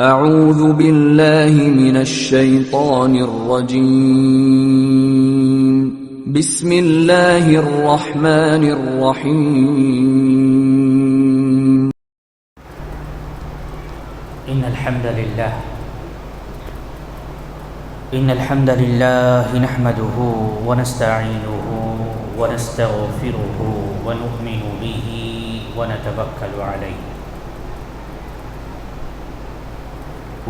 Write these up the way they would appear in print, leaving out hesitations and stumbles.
اعوذ باللہ من الشیطان الرجیم بسم اللہ الرحمن الرحیم ان الحمد للہ نحمده ونستعینه ونستغفره ونؤمن به ونتوکل علیہ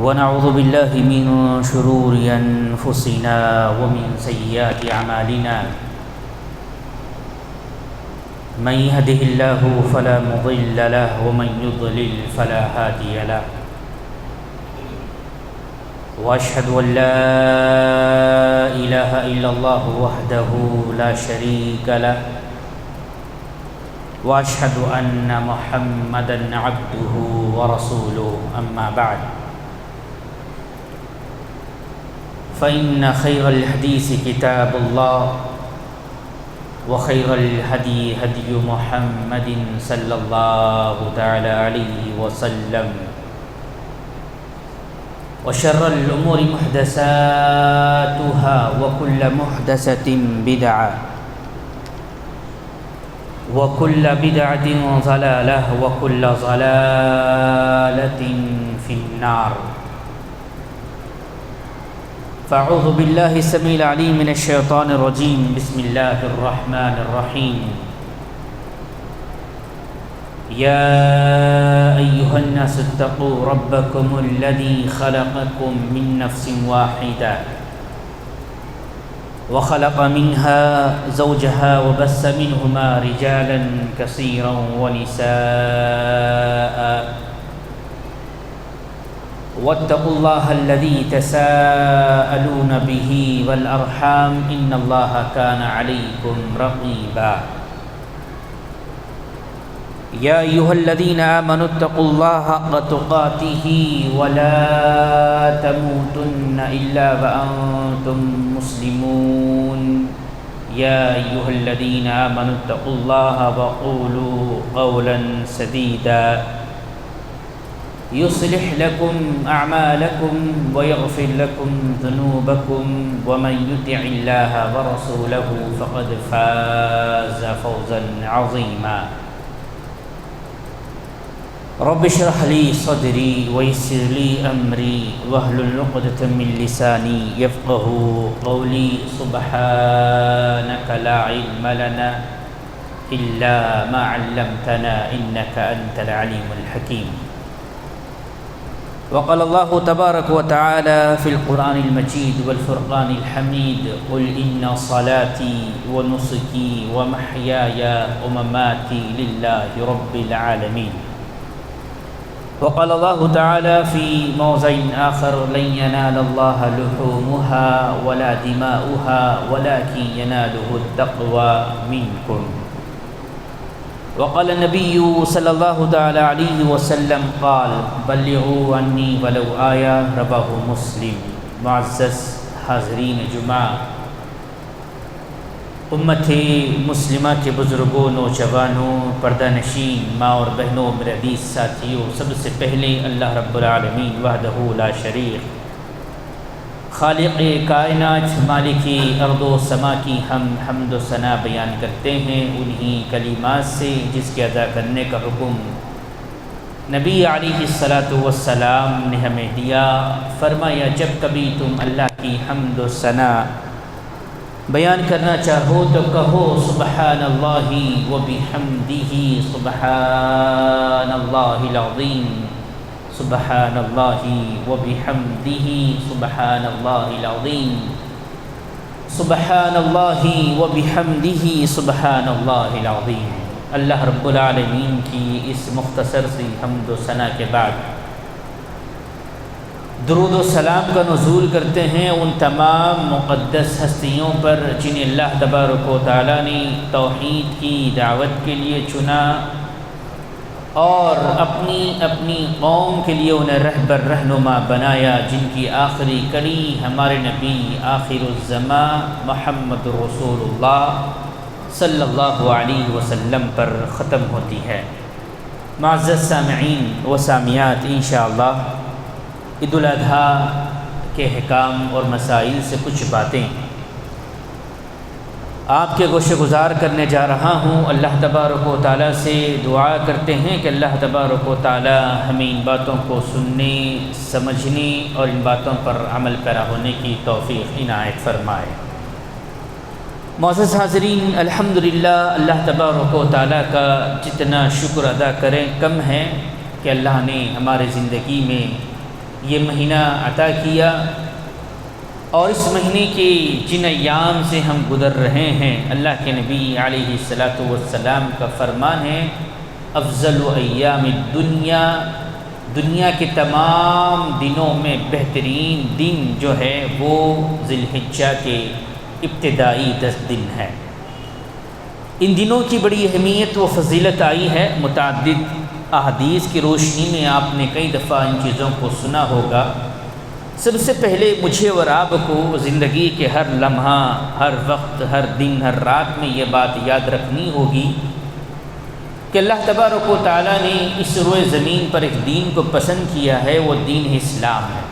ونعوذ باللہ من شرور انفسنا ومن سیئات اعمالنا من يهده الله فلا مضل له ومن يضلل فلا هادي له واشهد ان لا اله الا الله وحده لا شريك له واشهد ان محمدا عبده ورسوله اما بعد فإن خير الحديث كتاب الله وخير الهدي هدي محمد صلى الله تعالى عليه وسلم وشر الأمور محدثاتها وكل محدثة بدعة وكل بدعة ضلالة وكل ضلالة في النار فاعوذ باللہ السمیع العلیم من الشیطان الرجیم بسم اللہ الرحمن الرحیم یا ایہا الناس اتقوا ربکم الذی خلقکم من نفس واحدہ وخلق منها زوجها وبث منهما رجالا كثيرا ونساء واتقوا الله الذي تساءلون به والأرحام إن الله كان عليكم رقيبا يا أيها الذين آمنوا اتقوا الله حق تقاته ولا تموتن إلا وأنتم مسلمون يا أيها الذين آمنوا اتقوا الله وقولوا قولا سديدا يصلح لكم أعمالكم ويغفر لكم ذنوبكم ومن يطع الله ورسوله فقد فاز فوزا عظيما رب اشرح لي صدري ويسر لي أمري واحلل عقدة من لساني يفقهوا قولي سبحانك لا علم لنا إلا ما علمتنا إنك أنت العليم الحكيم وقال الله تبارك وتعالى في القرآن المجيد والفرقان الحميد قل إن صلاتي ونسكي ومحياي ومماتي لله رب العالمين وقال الله تعالى في موضع آخر لن ينال الله لحومها ولا دماؤها ولكن يناله التقوى منكم وقال النبي صلى الله تعالى عليه وسلم قال بلغوا عني ولو آية رواه مسلم معزز حاضرین جمعہ، امت مسلمہ کے بزرگوں، نوجوانوں، پردہ نشین ماں اور بہنوں، میرے عزیز ساتھیوں، سب سے پہلے اللہ رب العالمین وحدہ لا شریک، خالق کائنات، مالک ارض و سما کی ہم حمد و ثنا بیان کرتے ہیں انہی کلمات سے جس کے ادا کرنے کا حکم نبی علیہ الصلاۃ والسلام نے ہمیں دیا۔ فرمایا جب کبھی تم اللہ کی حمد و ثنا بیان کرنا چاہو تو کہو سبحان اللہ و بحمدہ سبحان اللہ العظیم سبحان اللہ و بحمدہ سبحان اللہ العظیم سبحان اللہ و بحمدہ سبحان اللہ العظیم۔ اللہ رب العالمین کی اس مختصر سی حمد و ثنا کے بعد درود و سلام کا نزول کرتے ہیں ان تمام مقدس ہستیوں پر جنہیں اللہ تبارک و تعالیٰ نے توحید کی دعوت کے لیے چنا اور اپنی قوم کے لیے انہیں رہبر رہنما بنایا، جن کی آخری کڑی ہمارے نبی آخر الزمان محمد رسول اللہ صلی اللہ علیہ وسلم پر ختم ہوتی ہے۔ معزز سامعین و سامعات، انشاءاللہ عید الاضحیٰ کے احکام اور مسائل سے کچھ باتیں آپ کے گوشے گزار کرنے جا رہا ہوں۔ اللہ تبارک و تعالیٰ سے دعا کرتے ہیں کہ اللہ تبارک و تعالیٰ ہمیں ان باتوں کو سننے، سمجھنے اور ان باتوں پر عمل پیرا ہونے کی توفیق عنایت فرمائے۔ معزز حاضرین، الحمدللہ اللہ تبارک و تعالیٰ کا جتنا شکر ادا کریں کم ہے کہ اللہ نے ہمارے زندگی میں یہ مہینہ عطا کیا، اور اس مہینے کے جن ایام سے ہم گزر رہے ہیں، اللہ کے نبی علیہ الصلاۃ والسلام کا فرمان ہے افضل ایام الدنیا، دنیا کے تمام دنوں میں بہترین دن جو ہے وہ ذی الحجہ کے ابتدائی 10 دن ہے۔ ان دنوں کی بڑی اہمیت و فضیلت آئی ہے، متعدد احادیث کی روشنی میں آپ نے کئی دفعہ ان چیزوں کو سنا ہوگا۔ سب سے پہلے مجھے اور آپ کو زندگی کے ہر لمحہ، ہر وقت، ہر دن، ہر رات میں یہ بات یاد رکھنی ہوگی کہ اللہ تبارک و تعالیٰ نے اس روئے زمین پر ایک دین کو پسند کیا ہے، وہ دین اسلام ہے۔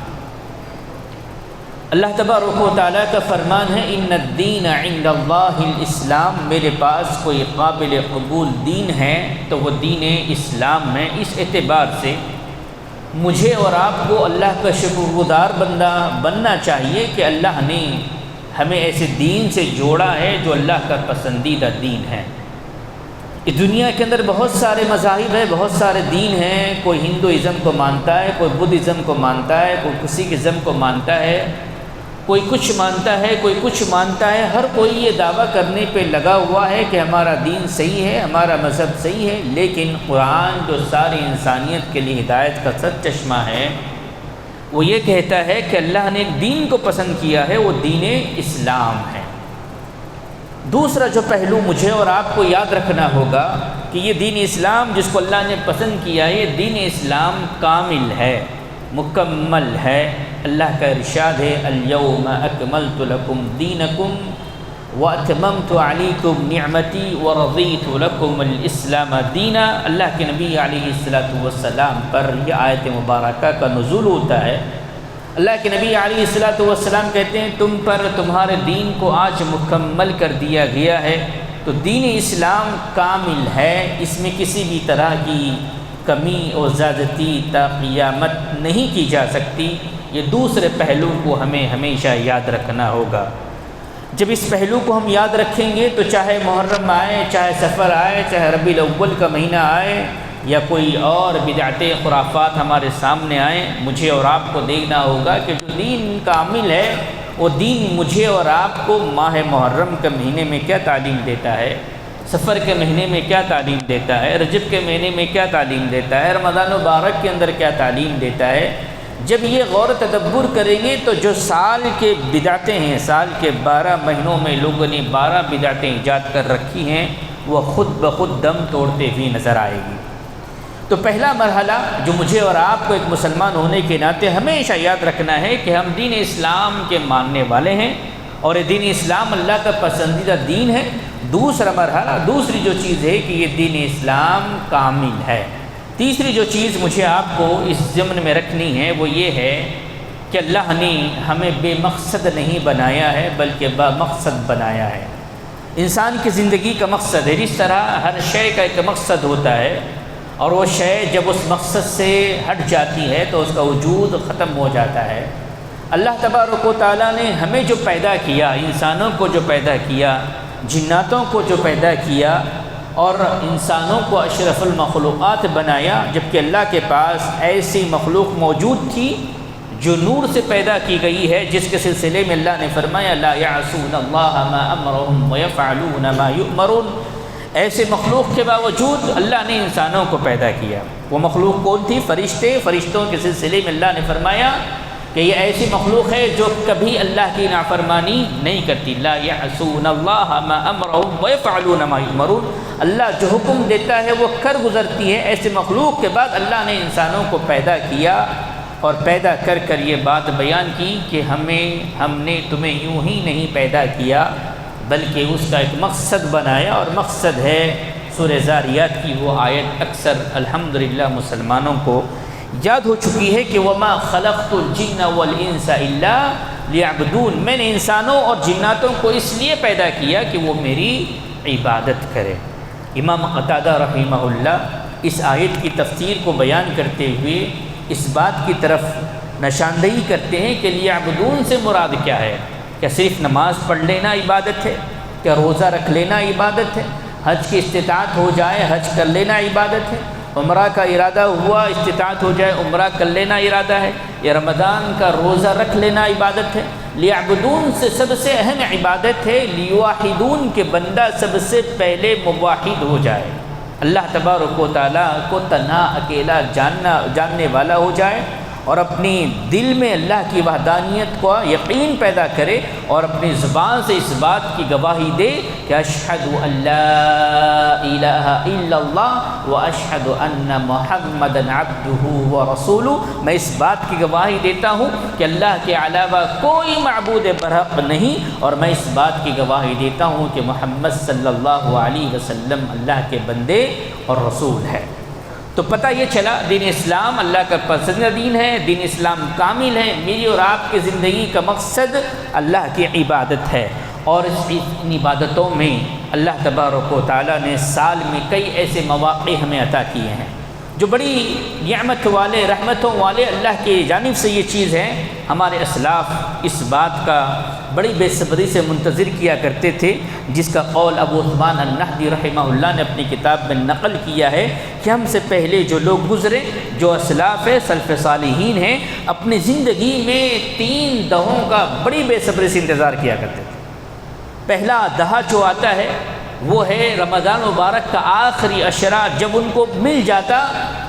اللہ تبارک و تعالیٰ کا فرمان ہے ان الدین عند اللہ الاسلام، میرے پاس کوئی قابل قبول دین ہے تو وہ دین اسلام ہے۔ اس اعتبار سے مجھے اور آپ کو اللہ کا شکر گزار بندہ بننا چاہیے کہ اللہ نے ہمیں ایسے دین سے جوڑا ہے جو اللہ کا پسندیدہ دین ہے۔ اس دنیا کے اندر بہت سارے مذاہب ہیں، بہت سارے دین ہیں، کوئی ہندوازم کو مانتا ہے، کوئی بدھزم کو مانتا ہے، کوئی کسی ازم کو مانتا ہے، کوئی کچھ مانتا ہے، کوئی کچھ مانتا ہے۔ ہر کوئی یہ دعویٰ کرنے پہ لگا ہوا ہے کہ ہمارا دین صحیح ہے، ہمارا مذہب صحیح ہے، لیکن قرآن جو ساری انسانیت کے لیے ہدایت کا سر چشمہ ہے، وہ یہ کہتا ہے کہ اللہ نے ایک دین کو پسند کیا ہے، وہ دین اسلام ہے۔ دوسرا جو پہلو مجھے اور آپ کو یاد رکھنا ہوگا کہ یہ دین اسلام جس کو اللہ نے پسند کیا ہے، یہ دین اسلام کامل ہے، مکمل ہے۔ اللہ کا ارشاد ہے الیوم اکملت لکم دینکم واتممت علیکم نعمتی ورضیت لکم الاسلام دینا۔ اللہ کے نبی علیہ السلام پر یہ آیت مبارکہ کا نزول ہوتا ہے۔ اللہ کے نبی علیہ السلام کہتے ہیں تم پر تمہارے دین کو آج مکمل کر دیا گیا ہے۔ تو دین اسلام کامل ہے، اس میں کسی بھی طرح کی کمی اور زیادتی تا قیامت نہیں کی جا سکتی۔ یہ دوسرے پہلو کو ہمیں ہمیشہ یاد رکھنا ہوگا۔ جب اس پہلو کو ہم یاد رکھیں گے تو چاہے محرم آئے، چاہے سفر آئے، چاہے ربیع الاول کا مہینہ آئے یا کوئی اور بدعتیں خرافات ہمارے سامنے آئیں، مجھے اور آپ کو دیکھنا ہوگا کہ جو دین کامل ہے وہ دین مجھے اور آپ کو ماہ محرم کے مہینے میں کیا تعلیم دیتا ہے، سفر کے مہینے میں کیا تعلیم دیتا ہے، رجب کے مہینے میں کیا تعلیم دیتا ہے، رمضان مبارک کے اندر کیا تعلیم دیتا ہے۔ جب یہ غور و تدبر کریں گے تو جو سال کے بدعتیں ہیں، سال کے 12 مہینوں میں لوگوں نے 12 بدعتیں ایجاد کر رکھی ہیں، وہ خود بخود دم توڑتے ہوئی نظر آئے گی۔ تو پہلا مرحلہ جو مجھے اور آپ کو ایک مسلمان ہونے کے ناطے ہمیشہ یاد رکھنا ہے کہ ہم دین اسلام کے ماننے والے ہیں اور یہ دین اسلام اللہ کا پسندیدہ دین ہے۔ دوسرا مرحلہ، دوسری جو چیز ہے کہ یہ دین اسلام کامل ہے۔ تیسری جو چیز مجھے آپ کو اس ضمن میں رکھنی ہے وہ یہ ہے کہ اللہ نے ہمیں بے مقصد نہیں بنایا ہے بلکہ با مقصد بنایا ہے۔ انسان کی زندگی کا مقصد ہے، جس طرح ہر شے کا ایک مقصد ہوتا ہے اور وہ شے جب اس مقصد سے ہٹ جاتی ہے تو اس کا وجود ختم ہو جاتا ہے۔ اللہ تبارک و تعالیٰ نے ہمیں جو پیدا کیا، انسانوں کو جو پیدا کیا، جناتوں کو جو پیدا کیا اور انسانوں کو اشرف المخلوقات بنایا، جبکہ اللہ کے پاس ایسی مخلوق موجود تھی جو نور سے پیدا کی گئی ہے، جس کے سلسلے میں اللہ نے فرمایا لا یعصون اللہ ما امرهم ویفعلون ما یؤمرون۔ ایسے مخلوق کے باوجود اللہ نے انسانوں کو پیدا کیا۔ وہ مخلوق کون تھی؟ فرشتے۔ فرشتوں کے سلسلے میں اللہ نے فرمایا کہ یہ ایسی مخلوق ہے جو کبھی اللہ کی نافرمانی نہیں کرتی۔ لا یعصون اللہ ما امرهم ویفعلون ما یؤمرون۔ اللہ جو حکم دیتا ہے وہ کر گزرتی ہے۔ ایسے مخلوق کے بعد اللہ نے انسانوں کو پیدا کیا اور پیدا کر کر یہ بات بیان کی کہ ہم نے تمہیں یوں ہی نہیں پیدا کیا بلکہ اس کا ایک مقصد بنایا، اور مقصد ہے سورہ ذاریات کی وہ آیت اکثر الحمدللہ مسلمانوں کو یاد ہو چکی ہے کہ وما خلقت الجن والانس الا لیعبدون، میں نے انسانوں اور جناتوں کو اس لیے پیدا کیا کہ وہ میری عبادت کرے۔ امام قتادہ رحمہ اللہ اس آیت کی تفسیر کو بیان کرتے ہوئے اس بات کی طرف نشاندہی کرتے ہیں کہ لیعبدون سے مراد کیا ہے؟ کیا صرف نماز پڑھ لینا عبادت ہے؟ کیا روزہ رکھ لینا عبادت ہے؟ حج کی استطاعت ہو جائے حج کر لینا عبادت ہے؟ عمرہ کا ارادہ ہوا استطاعت ہو جائے عمرہ کر لینا ارادہ ہے؟ یا رمضان کا روزہ رکھ لینا عبادت ہے؟ لیعبدون سے سب سے اہم عبادت ہے لیوحدون کہ بندہ سب سے پہلے موحد ہو جائے، اللہ تبارک و تعالیٰ کو تنہا اکیلا جاننے والا ہو جائے، اور اپنی دل میں اللہ کی وحدانیت کو یقین پیدا کرے، اور اپنی زبان سے اس بات کی گواہی دے کہ اشہد ان لا الہ الا اللہ واشہد ان محمدا عبدہ ورسولہ، میں اس بات کی گواہی دیتا ہوں کہ اللہ کے علاوہ کوئی معبود برحق نہیں، اور میں اس بات کی گواہی دیتا ہوں کہ محمد صلی اللہ علیہ وسلم اللہ کے بندے اور رسول ہے۔ تو پتہ یہ چلا دین اسلام اللہ کا پسندیدہ دین ہے، دین اسلام کامل ہے، میری اور آپ کی زندگی کا مقصد اللہ کی عبادت ہے، اور ان عبادتوں میں اللہ تبارک و تعالیٰ نے سال میں کئی ایسے مواقع ہمیں عطا کیے ہیں جو بڑی نعمت والے رحمتوں والے اللہ کی جانب سے یہ چیز ہے۔ ہمارے اسلاف اس بات کا بڑی بے صبری سے منتظر کیا کرتے تھے، جس کا قول ابو عثمان النہدی رحمہ اللہ نے اپنی کتاب میں نقل کیا ہے کہ ہم سے پہلے جو لوگ گزرے، جو اسلاف ہے سلف صالحین ہیں، اپنی زندگی میں 3 دہوں کا بڑی بے صبری سے انتظار کیا کرتے تھے۔ پہلا دہا جو آتا ہے وہ ہے رمضان مبارک کا آخری عشرہ، جب ان کو مل جاتا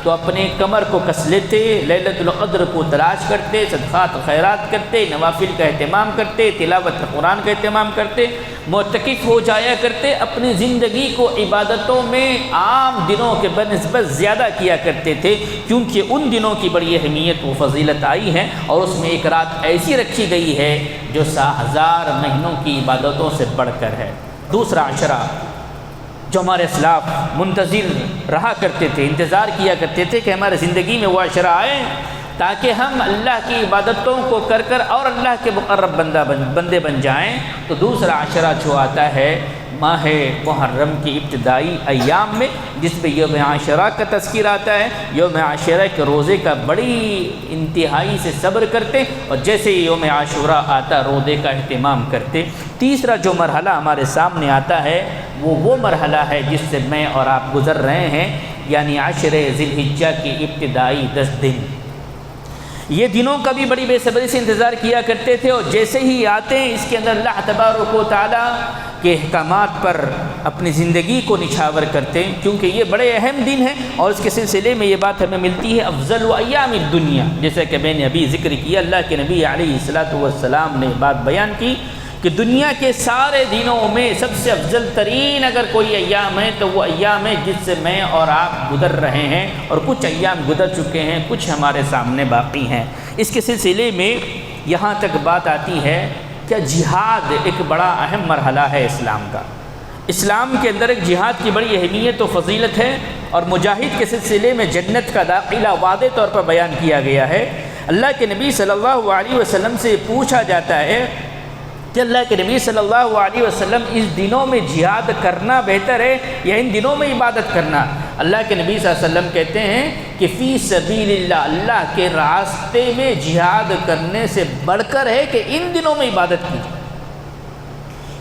تو اپنے کمر کو کس لیتے، لیلۃ القدر کو تلاش کرتے، صدقات خیرات کرتے، نوافل کا اہتمام کرتے، تلاوت قرآن کا اہتمام کرتے، معتکف ہو جایا کرتے، اپنی زندگی کو عبادتوں میں عام دنوں کے بنسبت زیادہ کیا کرتے تھے، کیونکہ ان دنوں کی بڑی اہمیت و فضیلت آئی ہے، اور اس میں ایک رات ایسی رکھی گئی ہے جو 1000 مہینوں کی عبادتوں سے بڑھ کر ہے۔ دوسرا عشرہ جو ہمارے اسلاف منتظر رہا کرتے تھے، انتظار کیا کرتے تھے کہ ہمارے زندگی میں وہ عشرہ آئے تاکہ ہم اللہ کی عبادتوں کو کر کر اور اللہ کے مقرب بندے بن جائیں، تو دوسرا عشرہ جو آتا ہے ماہ محرم کی ابتدائی ایام میں، جس پہ یوم عاشورہ کا تذکر آتا ہے۔ یوم عاشورہ کے روزے کا بڑی انتہائی سے صبر کرتے، اور جیسے ہی یوم عاشورہ آتا روزے کا اہتمام کرتے۔ تیسرا جو مرحلہ ہمارے سامنے آتا ہے وہ مرحلہ ہے جس سے میں اور آپ گزر رہے ہیں، یعنی 10 ذی الحجہ کی ابتدائی 10 دن۔ یہ دنوں کا بھی بڑی بے صبری سے انتظار کیا کرتے تھے، اور جیسے ہی آتے ہیں اس کے اندر اللہ تبارک و تعالیٰ کے احکامات پر اپنی زندگی کو نچھاور کرتے ہیں، کیونکہ یہ بڑے اہم دن ہیں، اور اس کے سلسلے میں یہ بات ہمیں ملتی ہے افضل ایام الدنیا، جیسا کہ میں نے ابھی ذکر کیا، اللہ کے نبی علیہ الصلاۃ والسلام نے بات بیان کی کہ دنیا کے سارے دنوں میں سب سے افضل ترین اگر کوئی ایام ہے تو وہ ایام ہے جس سے میں اور آپ گزر رہے ہیں، اور کچھ ایام گزر چکے ہیں، کچھ ہمارے سامنے باقی ہیں۔ اس کے سلسلے میں یہاں تک بات آتی ہے کہ جہاد ایک بڑا اہم مرحلہ ہے اسلام کا۔ اسلام کے اندر ایک جہاد کی بڑی اہمیت و فضیلت ہے، اور مجاہد کے سلسلے میں جنت کا داخلہ واضح طور پر بیان کیا گیا ہے۔ اللہ کے نبی صلی اللہ علیہ وسلم سے پوچھا جاتا ہے کہ اللہ کے نبی صلی اللہ علیہ وسلم اس دنوں میں جہاد کرنا بہتر ہے یا ان دنوں میں عبادت کرنا؟ اللہ کے نبی صلی اللہ علیہ وسلم کہتے ہیں کہ فی سبیل اللہ، اللہ کے راستے میں جہاد کرنے سے بڑھ کر ہے کہ ان دنوں میں عبادت کی جائے۔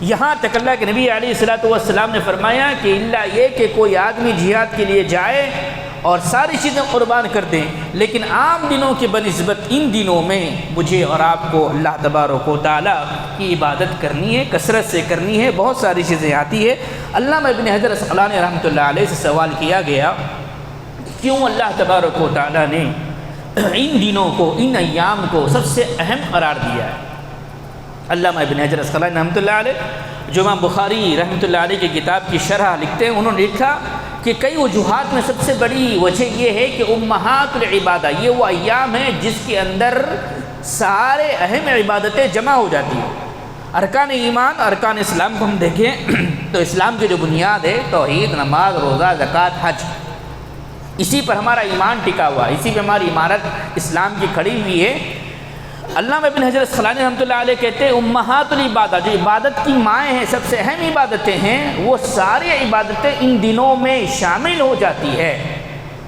یہاں تک اللہ کے نبی علیہ الصلوۃ والسلام نے فرمایا کہ اللہ یہ کہ کوئی آدمی جہاد کے لیے جائے اور ساری چیزیں قربان کر دیں، لیکن عام دنوں کے بنسبت ان دنوں میں مجھے اور آپ کو اللہ تبارک و تعالیٰ کی عبادت کرنی ہے، کثرت سے کرنی ہے، بہت ساری چیزیں آتی ہے۔ علامہ ابن حجر عسقلانی رحمۃ اللہ علیہ سے سوال کیا گیا کیوں اللہ تبارک و تعالیٰ نے ان دنوں کو، ان ایام کو سب سے اہم قرار دیا ہے؟ علامہ ابن حجر عسقلانی رحمۃ اللہ علیہ جو امام بخاری رحمۃ اللہ علیہ کی کتاب کی شرح لکھتے ہیں، انہوں نے لکھا کہ کئی وجوہات میں سب سے بڑی وجہ یہ ہے کہ امہات العبادہ، یہ وہ ایام ہیں جس کے اندر سارے اہم عبادتیں جمع ہو جاتی ہیں۔ ارکان ایمان، ارکان اسلام کو ہم دیکھیں تو اسلام کی جو بنیاد ہے توحید، نماز، روزہ، زکوٰۃ، حج، اسی پر ہمارا ایمان ٹکا ہوا ہے، اسی پہ ہماری عمارت اسلام کی کھڑی ہوئی ہے۔ علامہ ابن حجر عسقلانی رحمۃ اللہ علیہ کہتے ہیں امہات العبادات، جو عبادت کی مائیں ہیں، سب سے اہم عبادتیں ہیں، وہ ساری عبادتیں ان دنوں میں شامل ہو جاتی ہے۔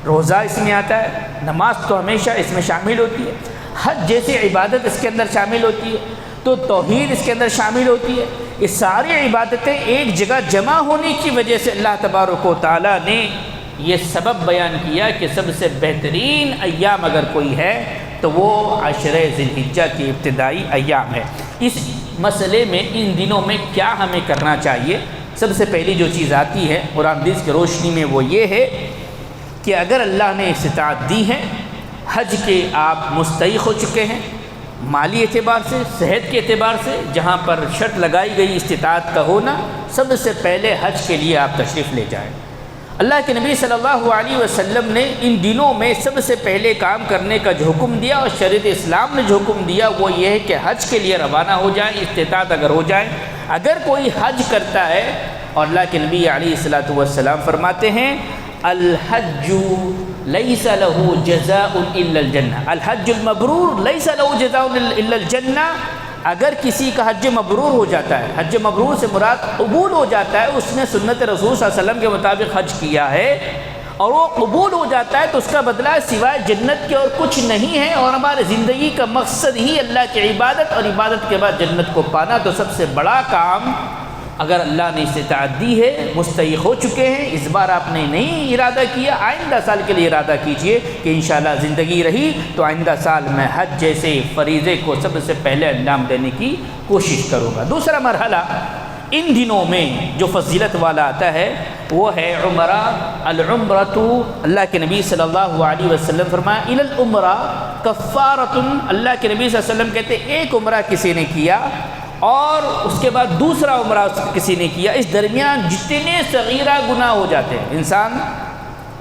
روزہ اس میں آتا ہے، نماز تو ہمیشہ اس میں شامل ہوتی ہے، حج جیسی عبادت اس کے اندر شامل ہوتی ہے، تو توحید اس کے اندر شامل ہوتی ہے۔ یہ ساری عبادتیں ایک جگہ جمع ہونے کی وجہ سے اللہ تبارک و تعالیٰ نے یہ سبب بیان کیا کہ سب سے بہترین ایام اگر کوئی ہے تو وہ عشرہ ذی الحجہ کی ابتدائی ایام ہے۔ اس مسئلے میں ان دنوں میں کیا ہمیں کرنا چاہیے؟ سب سے پہلی جو چیز آتی ہے قرآن حدیث کی روشنی میں وہ یہ ہے کہ اگر اللہ نے استطاعت دی ہے، حج کے آپ مستحق ہو چکے ہیں، مالی اعتبار سے، صحت کے اعتبار سے، جہاں پر شرط لگائی گئی استطاعت کا ہونا، سب سے پہلے حج کے لیے آپ تشریف لے جائیں۔ اللہ کے نبی صلی اللہ علیہ وسلم نے ان دنوں میں سب سے پہلے کام کرنے کا جو حکم دیا اور شریعت اسلام نے جو حکم دیا وہ یہ ہے کہ حج کے لیے روانہ ہو جائیں، استطاعت اگر ہو جائے۔ اگر کوئی حج کرتا ہے، اور اللہ کے نبی علیہ الصلوۃ والسلام فرماتے ہیں الحج لیس له جزاء الا الجنہ، الحج المبرور لیس له جزاء الا الجنہ۔ اگر کسی کا حج مبرور ہو جاتا ہے، حج مبرور سے مراد قبول ہو جاتا ہے، اس نے سنت رسول صلی اللہ علیہ وسلم کے مطابق حج کیا ہے اور وہ قبول ہو جاتا ہے، تو اس کا بدلہ سوائے جنت کے اور کچھ نہیں ہے۔ اور ہمارے زندگی کا مقصد ہی اللہ کی عبادت اور عبادت کے بعد جنت کو پانا، تو سب سے بڑا کام اگر اللہ نے استطاعت دی ہے، مستحق ہو چکے ہیں، اس بار آپ نے نہیں ارادہ کیا، آئندہ سال کے لیے ارادہ کیجئے کہ انشاءاللہ زندگی رہی تو آئندہ سال میں حج جیسے فریضے کو سب سے پہلے انجام دینے کی کوشش کروں گا۔ دوسرا مرحلہ ان دنوں میں جو فضیلت والا آتا ہے وہ ہے عمرہ۔ العمرۃ، اللہ کے نبی صلی اللہ علیہ وسلم فرمایا الی العمرہ کفارۃ، اللہ کے نبی صلی اللہ علیہ وسلم کہتے ایک عمرہ کسی نے کیا اور اس کے بعد دوسرا عمرہ کسی نے کیا، اس درمیان جتنے صغیرہ گناہ ہو جاتے ہیں، انسان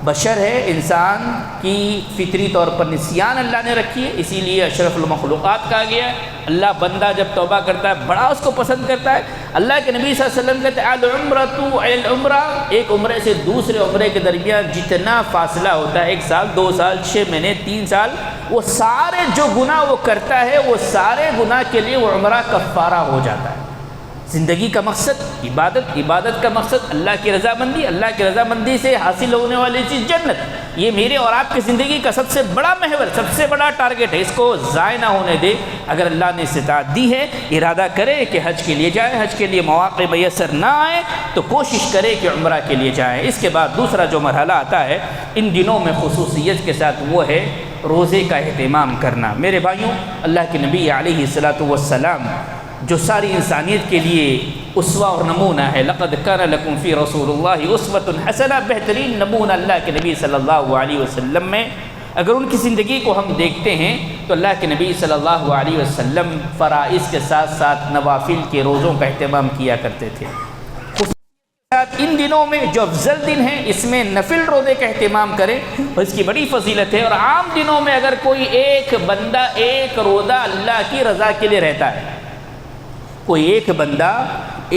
بشر ہے، انسان کی فطری طور پر نسیان اللہ نے رکھی ہے، اسی لیے اشرف المخلوقات کہا گیا ہے۔ اللہ بندہ جب توبہ کرتا ہے بڑا اس کو پسند کرتا ہے۔ اللہ کے نبی صلی اللہ علیہ وسلم کہتے ہیں العمرۃ العمرہ، ایک عمرے سے دوسرے عمرے کے درمیان جتنا فاصلہ ہوتا ہے، 1 سال 2 سال 6 مہینے 3 سال، وہ سارے جو گناہ وہ کرتا ہے وہ سارے گناہ کے لیے وہ عمرہ کفارہ ہو جاتا ہے۔ زندگی کا مقصد عبادت، عبادت کا مقصد اللہ کی رضامندی، اللہ کی رضامندی سے حاصل ہونے والی چیز جنت، یہ میرے اور آپ کی زندگی کا سب سے بڑا محور، سب سے بڑا ٹارگٹ ہے، اس کو ضائع نہ ہونے دے۔ اگر اللہ نے استطاعت دی ہے، ارادہ کرے کہ حج کے لیے جائے، حج کے لیے مواقع میسر نہ آئے تو کوشش کرے کہ عمرہ کے لیے جائیں۔ اس کے بعد دوسرا جو مرحلہ آتا ہے ان دنوں میں خصوصیت کے ساتھ وہ ہے روزے کا اہتمام کرنا۔ میرے بھائیوں، اللہ کے نبی علیہ الصلوۃ والسلام جو ساری انسانیت کے لیے اسوہ اور نمونہ ہے، لقد کان لکم فی رسول اللہ اسوۃ حسنہ، بہترین نمونہ اللہ کے نبی صلی اللہ علیہ وسلم میں، اگر ان کی زندگی کو ہم دیکھتے ہیں تو اللہ کے نبی صلی اللہ علیہ وسلم فرائض کے ساتھ ساتھ نوافل کے روزوں کا اہتمام کیا کرتے تھے۔ ان دنوں میں جو افضل دن ہے اس میں نفل روزے کا اہتمام کریں اور اس کی بڑی فضیلت ہے۔ اور عام دنوں میں اگر کوئی ایک بندہ ایک روزہ اللہ کی رضا کے لیے رہتا ہے، کوئی ایک بندہ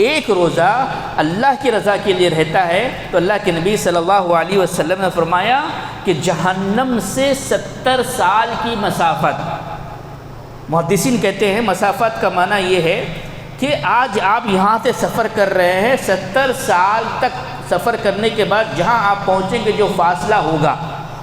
ایک روزہ اللہ کی رضا کے لیے رہتا ہے تو اللہ کے نبی صلی اللہ علیہ وسلم نے فرمایا کہ جہنم سے 70 سال کی مسافت، محدثین کہتے ہیں مسافت کا معنی یہ ہے کہ آج آپ یہاں سے سفر کر رہے ہیں، 70 سال تک سفر کرنے کے بعد جہاں آپ پہنچیں گے جو فاصلہ ہوگا،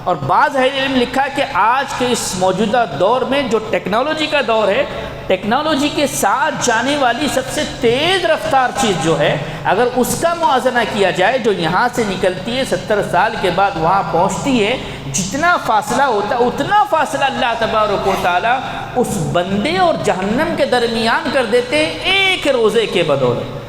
اور بعض اہل علم لکھا کہ آج کے اس موجودہ دور میں جو ٹیکنالوجی کا دور ہے، ٹیکنالوجی کے ساتھ جانے والی سب سے تیز رفتار چیز جو ہے، اگر اس کا موازنہ کیا جائے جو یہاں سے نکلتی ہے 70 سال کے بعد وہاں پہنچتی ہے، جتنا فاصلہ ہوتا ہے اتنا فاصلہ اللہ تبارک و تعالیٰ اس بندے اور جہنم کے درمیان کر دیتے ہیں ایک روزے کے بدولت۔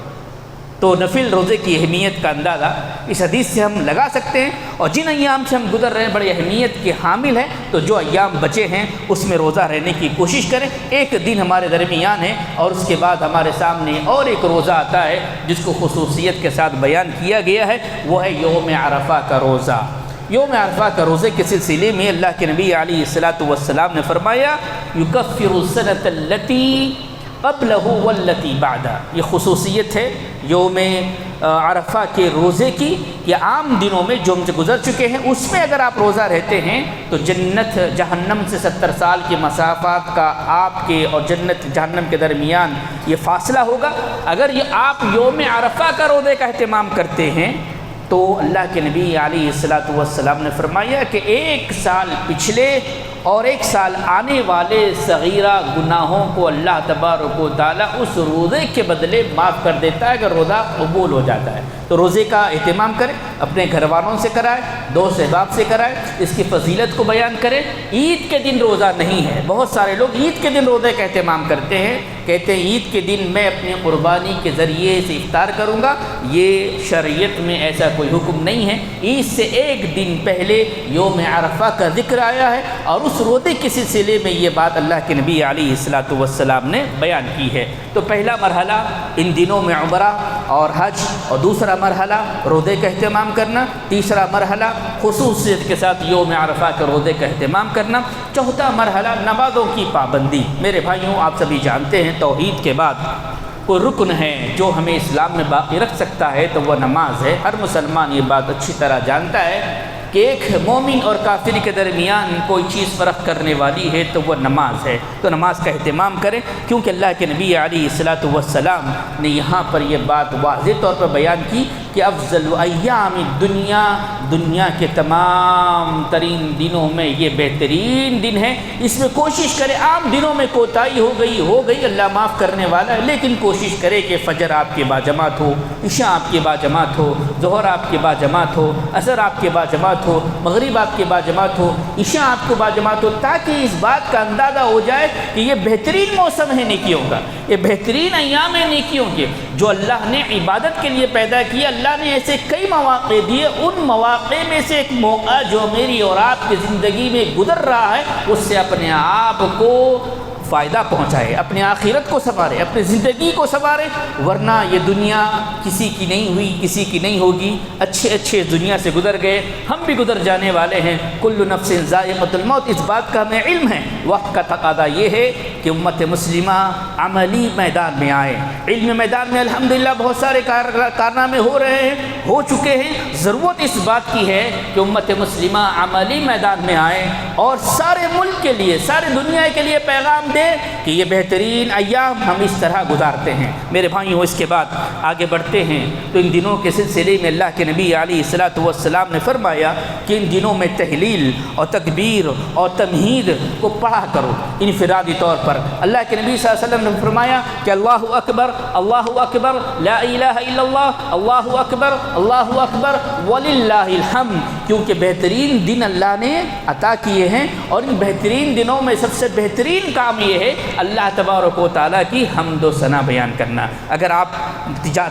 تو نفل روزے کی اہمیت کا اندازہ اس حدیث سے ہم لگا سکتے ہیں، اور جن ایام سے ہم گزر رہے ہیں بڑی اہمیت کے حامل ہیں، تو جو ایام بچے ہیں اس میں روزہ رہنے کی کوشش کریں۔ ایک دن ہمارے درمیان ہے اور اس کے بعد ہمارے سامنے اور ایک روزہ آتا ہے جس کو خصوصیت کے ساتھ بیان کیا گیا ہے، وہ ہے یوم عرفہ کا روزہ۔ یوم عرفہ کا روزے کے سلسلے میں اللہ کے نبی علیہ الصلوۃ والسلام نے فرمایا یکفر السنۃ التی قبلہ واللتی بعدہ، یہ خصوصیت ہے یوم عرفہ کے روزے کی کہ عام دنوں میں جو ہم سے گزر چکے ہیں اس میں اگر آپ روزہ رہتے ہیں تو جنت جہنم سے 70 سال کی مسافات کا آپ کے اور جنت جہنم کے درمیان یہ فاصلہ ہوگا۔ اگر یہ آپ یوم عرفہ کا روزے کا اہتمام کرتے ہیں تو اللہ کے نبی علیہ السلام نے فرمایا کہ 1 سال پچھلے اور 1 سال آنے والے صغیرہ گناہوں کو اللہ تبارک و تعالیٰ اس روزے کے بدلے معاف کر دیتا ہے اگر روزہ قبول ہو جاتا ہے۔ تو روزے کا اہتمام کریں، اپنے گھر والوں سے کرائیں، دوست احباب سے کرائیں، اس کی فضیلت کو بیان کریں۔ عید کے دن روزہ نہیں ہے، بہت سارے لوگ عید کے دن روزے کا اہتمام کرتے ہیں، کہتے ہیں عید کے دن میں اپنی قربانی کے ذریعے سے افطار کروں گا۔ یہ شریعت میں ایسا کوئی حکم نہیں ہے۔ عید سے 1 دن پہلے یوم عرفہ کا ذکر آیا ہے اور اس روزے کے سلسلے میں یہ بات اللہ کے نبی علیہ السلام نے بیان کی ہے۔ تو پہلا مرحلہ ان دنوں میں عمرہ اور حج، اور دوسرا مرحلہ روزے کا اہتمام کرنا، تیسرا مرحلہ خصوصیت کے ساتھ یوم عرفہ کے روزے کا اہتمام کرنا، چوتھا مرحلہ نمازوں کی پابندی۔ میرے بھائیوں، آپ سبھی جانتے ہیں توحید کے بعد کوئی رکن ہے جو ہمیں اسلام میں باقی رکھ سکتا ہے تو وہ نماز ہے۔ ہر مسلمان یہ بات اچھی طرح جانتا ہے کہ ایک مومن اور کافر کے درمیان کوئی چیز فرق کرنے والی ہے تو وہ نماز ہے۔ تو نماز کا اہتمام کریں، کیونکہ اللہ کے نبی علیہ السلام نے یہاں پر یہ بات واضح طور پر بیان کی کہ افضل ایام دنیا کے تمام ترین دنوں میں یہ بہترین دن ہے۔ اس میں کوشش کرے، عام دنوں میں کوتاہی ہو گئی، اللہ معاف کرنے والا ہے، لیکن کوشش کرے کہ فجر آپ کے باجماعت ہو، عشاء آپ کے باجماعت ہو، ظہر آپ کے باجماعت ہو، عصر آپ کے باجماعت ہو، مغرب آپ کے باجماعت ہو، عشاء آپ کو باجماعت ہو، تاکہ اس بات کا اندازہ ہو جائے کہ یہ بہترین موسم ہے نیکیوں کا، یہ بہترین ایام ہے نیکیوں کے، جو اللہ نے عبادت کے لیے پیدا کیا۔ اللہ نے ایسے کئی مواقع دیے، ان مواقع میں سے ایک موقع جو میری اور آپ کی زندگی میں گزر رہا ہے، اس سے اپنے آپ کو فائدہ پہنچائے، اپنے آخرت کو سنوارے، اپنی زندگی کو سنوارے، ورنہ یہ دنیا کسی کی نہیں ہوئی، کسی کی نہیں ہوگی۔ اچھے دنیا سے گزر گئے، ہم بھی گزر جانے والے ہیں۔ کل نفس ذائقۃ الموت، اس بات کا ہمیں علم ہے۔ وقت کا تقاضا یہ ہے کہ امت مسلمہ عملی میدان میں آئے۔ علم میدان میں الحمدللہ بہت سارے کارنامے ہو چکے ہیں۔ ضرورت اس بات کی ہے کہ امت مسلمہ عملی میدان میں آئے اور سارے ملک کے لیے، سارے دنیا کے لیے پیغام دے کہ یہ بہترین ایام ہم اس طرح گزارتے ہیں۔ میرے بھائیوں، اس کے بعد آگے بڑھتے ہیں تو ان دنوں کے سلسلے میں اللہ کے نبی علیہ السلام نے فرمایا کہ ان دنوں میں تہلیل اور تکبیر اور تمہید کو پڑھا کرو انفرادی طور پر۔ اللہ کے نبی صلی اللہ علیہ وسلم نے فرمایا کہ اللہ اکبر لا الہ الا اللہ اکبر وللہ الحمد، کیونکہ بہترین دن اللہ نے عطا کیے ہیں اور ان بہترین دنوں میں سب سے بہترین کام یہ ہے اللہ تبارک و تعالیٰ کی حمد و ثنا بیان کرنا۔ اگر آپ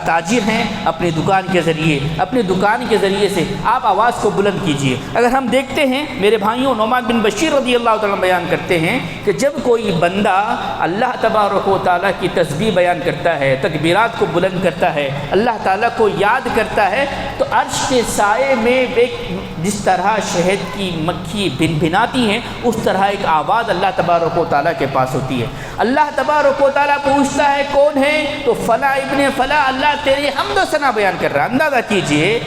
تاجر ہیں، اپنی دکان کے ذریعے سے آپ آواز کو بلند کیجئے۔ اگر ہم دیکھتے ہیں میرے بھائیوں، نعمان بن بشیر رضی اللہ تعالیٰ بیان کرتے ہیں کہ جب کوئی بندہ اللہ تبارک و تعالیٰ کی تسبیح بیان کرتا ہے، تکبیرات کو بلند کرتا ہے، اللہ تعالیٰ کو یاد کرتا ہے، تو عرش کے سائے میں جس طرح شہد کی مکھی بھنبھناتی ہیں، اس طرح ایک آواز اللہ تبارک و تعالیٰ کے پاس ہوتی ہے۔ اللہ تبارک و تعالیٰ پوچھتا ہے کون ہے؟ تو فلاں ابن فلاں، اللہ تیری حمد و ثنا بیان کر رہا ہے۔ اندازہ کیجئے،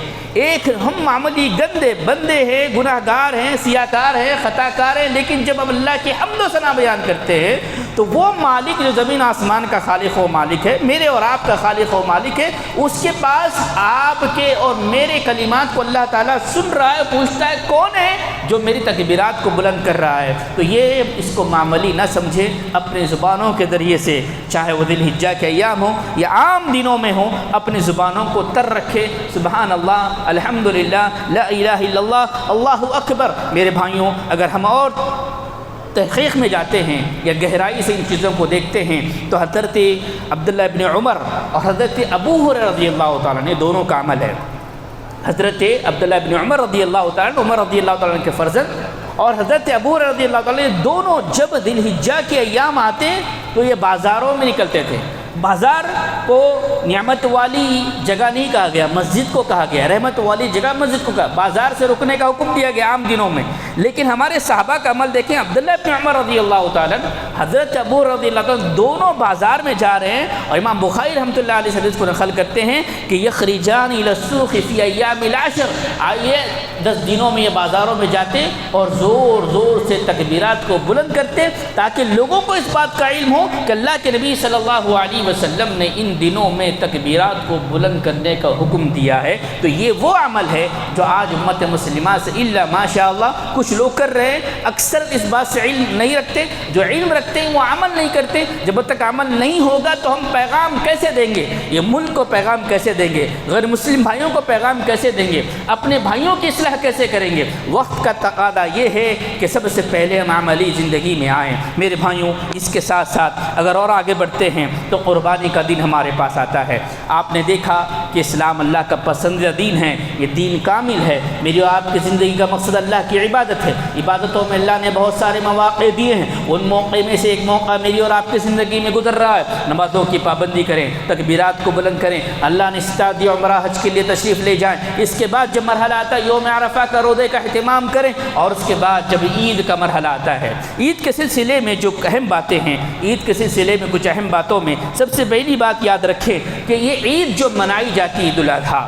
ایک ہم معمولی گندے بندے ہیں، گناہ گار ہیں، سیاکار ہیں، خطا کار ہیں، لیکن جب ہم اللہ کی حمد و ثنا بیان کرتے ہیں تو وہ مالک جو زمین آسمان کا خالق و مالک ہے، میرے اور آپ کا خالق و مالک ہے، اس کے پاس آپ کے اور میرے کلمات کو اللہ تعالیٰ سن رہا ہے، پوچھتا ہے کون ہے جو میری تکبیرات کو بلند کر رہا ہے۔ تو یہ اس کو معمولی نہ سمجھے، اپنے زبانوں کے ذریعے سے، چاہے وہ ذی الحجہ کے ایام ہوں یا عام دنوں میں ہوں، اپنی زبانوں کو تر رکھے۔ سبحان اللہ، الحمدللہ، لا الہ الا اللہ، اللہ اکبر۔ میرے بھائیوں، اگر ہم اور تحقیق میں جاتے ہیں یا گہرائی سے ان چیزوں کو دیکھتے ہیں تو حضرت عبداللہ ابن عمر اور حضرت ابو ہریرہ رضی اللہ تعالیٰ نے دونوں کا عمل ہے۔ حضرت عبداللہ ابن عمر رضی اللہ تعالیٰ، عمر رضی اللہ تعالیٰ کے فرزند، اور حضرت ابو ہریرہ رضی اللہ تعالیٰ، دونوں جب ذی الحجہ کے ایام آتے تو یہ بازاروں میں نکلتے تھے، بازار کو نعمت والی جگہ نہیں کہا گیا، مسجد کو کہا گیا، رحمت والی جگہ مسجد کو کہا، بازار سے رکنے کا حکم دیا گیا عام دنوں میں۔ لیکن ہمارے صحابہ کا عمل دیکھیں، عبداللہ ابن عمر رضی اللہ تعالیٰ، حضرت ابو رضی اللہ تعالیٰ، دونوں بازار میں جا رہے ہیں، اور امام بخاری رحمۃ اللہ علیہ حدیث کو نقل کرتے ہیں کہ یخرجان الی السوق فی ایام العشر، آئیے 10 دنوں میں یہ بازاروں میں جاتے اور زور زور سے تکبیرات کو بلند کرتے تاکہ لوگوں کو اس بات کا علم ہو کہ اللہ کے نبی صلی اللہ علیہ وسلم نے ان دنوں میں تکبیرات کو بلند کرنے کا حکم دیا ہے۔ تو یہ وہ عمل ہے جو آج امت مسلمہ سے الا ماشاء اللہ کچھ لوگ کر رہے ہیں۔ اکثر اس بات سے علم نہیں رکھتے، جو علم رکھتے ہیں وہ عمل نہیں کرتے۔ جب تک عمل نہیں ہوگا تو ہم پیغام کیسے دیں گے؟ یہ ملک کو پیغام کیسے دیں گے؟ غیر مسلم بھائیوں کو پیغام کیسے دیں گے؟ اپنے بھائیوں کی اصلاح کیسے کریں گے؟ وقت کا تقاضا یہ ہے کہ سب سے پہلے ہم عملی زندگی میں آئیں۔ میرے بھائیوں، اس کے ساتھ ساتھ اگر اور آگے بڑھتے ہیں تو قربانی کا دن ہمارے پاس آتا ہے۔ آپ نے دیکھا کہ اسلام اللہ کا پسندیدہ دین ہے، یہ دین کامل ہے۔ میری اور آپ کی زندگی کا مقصد اللہ کی عبادت ہے۔ عبادتوں میں اللہ نے بہت سارے مواقع دیے ہیں، ان موقع میں سے ایک موقع میری اور آپ کی زندگی میں گزر رہا ہے۔ نمازوں کی پابندی کریں، تکبیرات کو بلند کریں، اللہ نے استعداد عمرہ حج کے لیے تشریف لے جائیں۔ اس کے بعد جب مرحلہ آتا ہے یوم عرفہ کا روزے کا اہتمام کریں، اور اس کے بعد جب عید کا مرحلہ آتا ہے، عید کے سلسلے میں جو اہم باتیں ہیں، عید کے سلسلے میں کچھ اہم باتوں میں سب سے پہلی بات یاد رکھیں کہ یہ عید جو منائی جاتی ہے عید الاضحیٰ،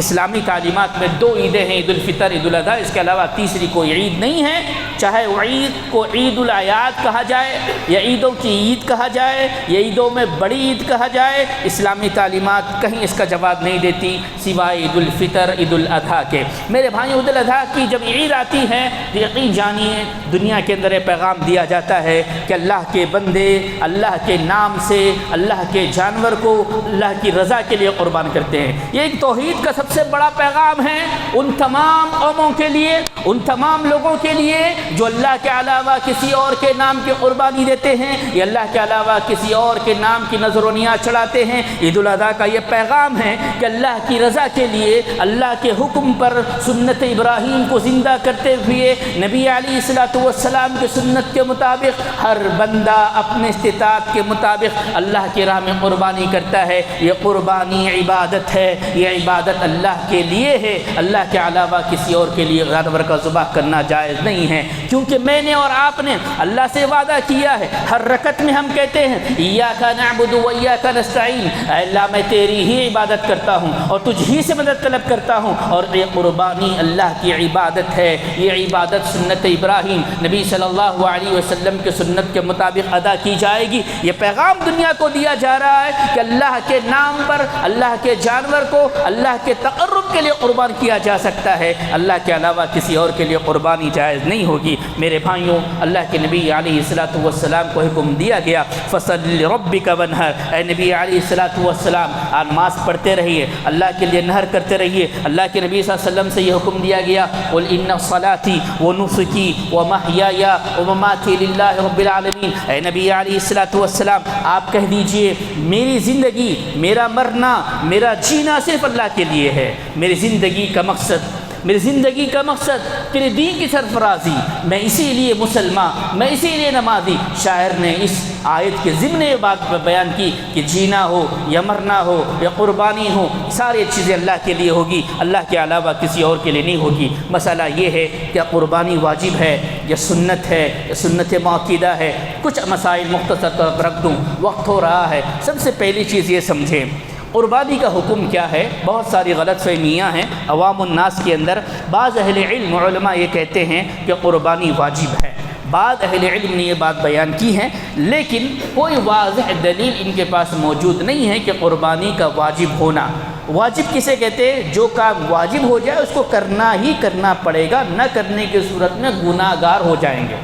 اسلامی تعلیمات میں 2 عیدیں ہیں، عید الفطر، عید الاضحیٰ، اس کے علاوہ تیسری کوئی عید نہیں ہے۔ چاہے وہ عید کو عید الاعیاد کہا جائے یا عیدوں کی عید کہا جائے یا عیدوں میں بڑی عید کہا جائے، اسلامی تعلیمات کہیں اس کا جواب نہیں دیتی سوائے عید الفطر، عید الاضحیٰ کے۔ میرے بھائی، عید الاضحیٰ کی جب عید آتی ہے تو یقین جانیے دنیا کے اندر یہ پیغام دیا جاتا ہے کہ اللہ کے بندے اللہ کے نام سے اللہ کے جانور کو اللہ کی رضا کے لیے قربان کرتے ہیں۔ یہ ایک توحید کا سب سے بڑا پیغام ہے ان تمام قوموں کے لیے، ان تمام لوگوں کے لیے جو اللہ کے علاوہ کسی اور کے نام کی قربانی دیتے ہیں یا اللہ کے علاوہ کسی اور کے نام کی نذر و نیاز چڑھاتے ہیں۔ عید الاضحیٰ کا یہ پیغام ہے کہ اللہ کی رضا کے لیے، اللہ کے حکم پر سنت ابراہیم کو زندہ کرتے ہوئے نبی علیہ الصلوۃ والسلام کی سنت کے مطابق ہر بندہ اپنے استطاعت کے مطابق اللہ کی راہ میں قربانی کرتا ہے۔ یہ قربانی عبادت ہے، یہ عبادت اللہ کے لیے ہے، اللہ کے علاوہ کسی اور کے لیے جانور کا ذبح کرنا جائز نہیں ہے، کیونکہ میں نے اور آپ نے اللہ سے وعدہ کیا ہے۔ ہر رکعت میں ہم کہتے ہیں ایاک نعبد و ایاک نستعین، اے اللہ میں تیری ہی عبادت کرتا ہوں اور تجھ ہی سے مدد طلب کرتا ہوں، اور یہ قربانی اللہ کی عبادت ہے۔ یہ عبادت سنت ابراہیم نبی صلی اللہ علیہ وسلم کے سنت کے مطابق ادا کی جائے گی۔ یہ پیغام دنیا کو دیا جا رہا ہے کہ اللہ کے نام پر اللہ کے جانور کو اللہ کے تقرب کے لیے قربان کیا جا سکتا ہے، اللہ کے علاوہ کسی اور کے لیے قربانی جائز نہیں ہوگی۔ میرے بھائیوں، اللہ کے نبی علیہ الصلوۃ والسلام کو حکم دیا گیا فصل لربک وانحر، اے نبی علیہ الصلوۃ والسلام نماز پڑھتے رہیے، اللہ کے لیے نہر کرتے رہیے۔ اللہ کے نبی صلی اللہ علیہ وسلم سے یہ حکم دیا گیا قل ان صلاتی ونسکی ومحیای ومماتی للہ رب العالمین، اے نبی علیہ الصلوۃ والسلام آپ کہہ دیجئے میری زندگی، میرا مرنا، میرا جینا صرف اللہ کے لیے ہے۔ میری زندگی کا مقصد، میری زندگی کا مقصد تیرے دین کی سرفرازی، میں اسی لیے مسلمان، میں اسی لیے نمازی۔ شاعر نے اس آیت کے ضمن یہ بات بیان کی کہ جینا ہو یا مرنا ہو یا قربانی ہو، ساری چیزیں اللہ کے لیے ہوگی، اللہ کے علاوہ کسی اور کے لیے نہیں ہوگی۔ مسئلہ یہ ہے کہ قربانی واجب ہے یا سنت ہے یا سنت مؤکدہ ہے۔ کچھ مسائل مختصر طور پر رکھ دوں، وقت ہو رہا ہے۔ سب سے پہلی چیز یہ سمجھیں قربانی کا حکم کیا ہے۔ بہت ساری غلط فہمیاں ہیں عوام الناس کے اندر۔ بعض اہل علم علماء یہ کہتے ہیں کہ قربانی واجب ہے، بعض اہل علم نے یہ بات بیان کی ہے، لیکن کوئی واضح دلیل ان کے پاس موجود نہیں ہے کہ قربانی کا واجب ہونا۔ واجب کسے کہتے ہیں؟ جو کام واجب ہو جائے اس کو کرنا ہی کرنا پڑے گا، نہ کرنے کی صورت میں گناہ گار ہو جائیں گے۔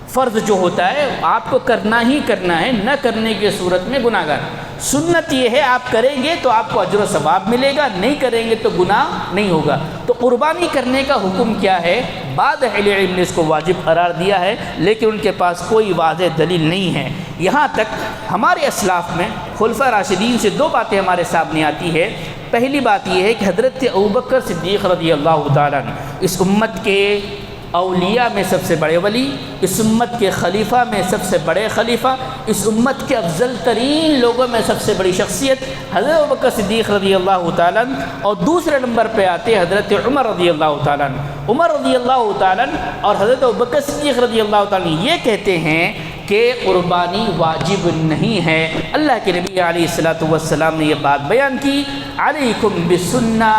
فرض جو ہوتا ہے آپ کو کرنا ہی کرنا ہے، نہ کرنے کی صورت میں گناہ گار۔ سنت یہ ہے آپ کریں گے تو آپ کو اجر و ثواب ملے گا، نہیں کریں گے تو گناہ نہیں ہوگا۔ تو قربانی کرنے کا حکم کیا ہے؟ بعض اہل علم نے اس کو واجب قرار دیا ہے، لیکن ان کے پاس کوئی واضح دلیل نہیں ہے۔ یہاں تک ہمارے اسلاف میں خلفاء راشدین سے 2 باتیں ہمارے سامنے آتی ہے۔ پہلی بات یہ ہے کہ حضرت ابوبکر صدیق رضی اللہ تعالیٰ عنہ اس امت کے اولیاء میں سب سے بڑے ولی، اس امت کے خلیفہ میں سب سے بڑے خلیفہ، اس امت کے افضل ترین لوگوں میں سب سے بڑی شخصیت حضرت ابوبکر صدیق رضی اللہ تعالیٰ عنہ، اور دوسرے نمبر پہ آتے حضرت عمر رضی اللہ تعالیٰ عنہ۔ عمر رضی اللہ تعالیٰ عنہ اور حضرت ابوبکر صدیق رضی اللہ تعالیٰ عنہ یہ کہتے ہیں کہ قربانی واجب نہیں ہے۔ اللہ کے نبی علیہ الصلوۃ والسلام نے یہ بات بیان کی، علیکم بسنہ